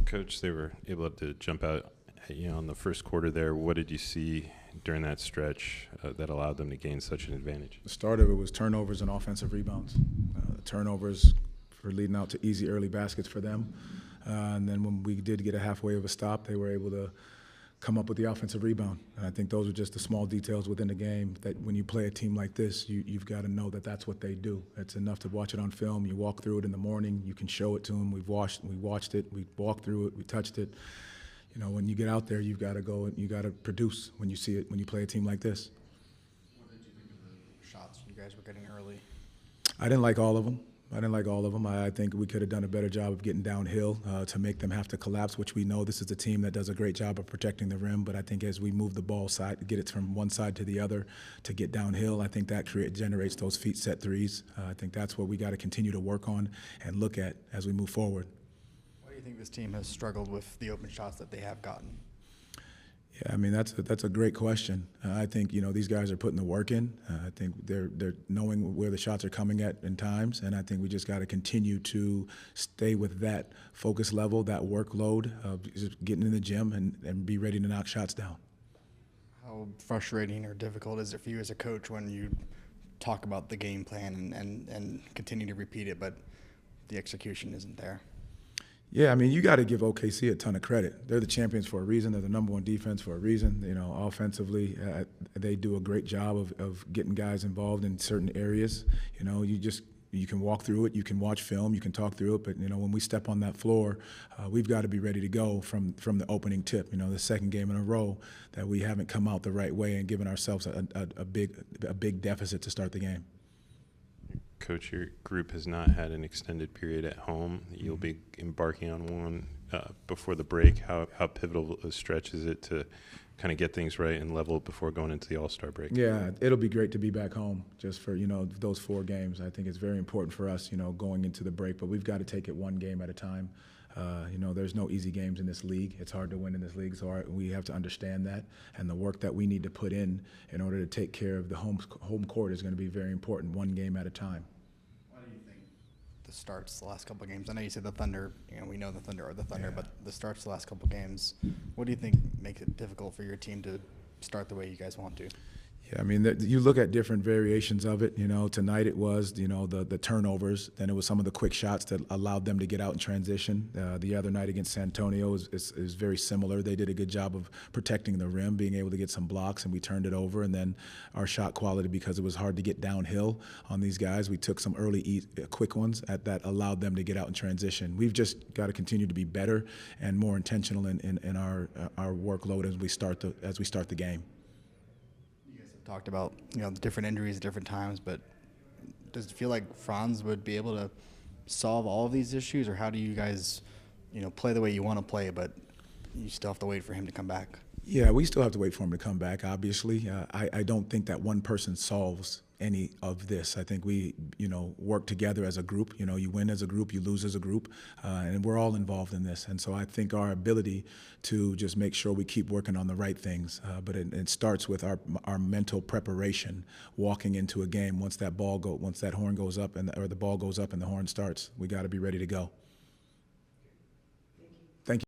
Coach, they were able to jump out at you in the first quarter there. What did you see during that stretch that allowed them to gain such an advantage? The start of it was turnovers and offensive rebounds. Turnovers for leading out to easy early baskets for them. And then when we did get a halfway of a stop, they were able to come up with the offensive rebound. And I think those are just the small details within the game that when you play a team like this, you've got to know that that's what they do. It's enough to watch it on film. You walk through it in the morning. You can show it to them. We watched it. We walked through it. We touched it. You know, when you get out there, you've got to go and you got to produce when you see it, when you play a team like this. What did you think of the shots you guys were getting early? I didn't like all of them. I think we could have done a better job of getting downhill to make them have to collapse, which we know this is a team that does a great job of protecting the rim. But I think as we move the ball side, get it from one side to the other to get downhill, I think that generates those feet set threes. I think that's what we got to continue to work on and look at as we move forward. Why do you think this team has struggled with the open shots that they have gotten? Yeah, I mean that's a great question. I think these guys are putting the work in. I think they're knowing where the shots are coming at in times, and I think we just got to continue to stay with that focus level, that workload of just getting in the gym and be ready to knock shots down. How frustrating or difficult is it for you as a coach when you talk about the game plan and continue to repeat it, but the execution isn't there? Yeah, I mean, you got to give OKC a ton of credit. They're the champions for a reason. They're the number one defense for a reason. Offensively, they do a great job of getting guys involved in certain areas. You can walk through it, you can watch film, you can talk through it, but when we step on that floor, we've got to be ready to go from the opening tip. The second game in a row that we haven't come out the right way and given ourselves a big deficit to start the game. Coach, your group has not had an extended period at home. You'll be embarking on one before the break. How pivotal a stretch is it to kind of get things right and level before going into the All-Star break? Yeah, it'll be great to be back home just for, those 4 games. I think it's very important for us, going into the break, but we've got to take it one game at a time. There's no easy games in this league. It's hard to win in this league, so we have to understand that. And the work that we need to put in order to take care of the home court is going to be very important, one game at a time. Why do you think the starts the last couple of games? I know you said the Thunder, we know the Thunder are the Thunder, yeah. But the starts the last couple of games, what do you think makes it difficult for your team to start the way you guys want to? Yeah, I mean, you look at different variations of it. Tonight it was, the turnovers. Then it was some of the quick shots that allowed them to get out in transition. The other night against San Antonio is very similar. They did a good job of protecting the rim, being able to get some blocks, and we turned it over. And then our shot quality, because it was hard to get downhill on these guys, we took some early quick ones that allowed them to get out in transition. We've just got to continue to be better and more intentional in our workload as we start the game. Talked about the different injuries at different times, but does it feel like Franz would be able to solve all of these issues, or how do you guys play the way you want to play, but you still have to wait for him to come back? Yeah, we still have to wait for him to come back, obviously. I don't think that one person solves any of this. I think we, work together as a group. You win as a group, you lose as a group, and we're all involved in this. And so I think our ability to just make sure we keep working on the right things, but it starts with our mental preparation, walking into a game. Once that horn goes up or the ball goes up and the horn starts, we got to be ready to go.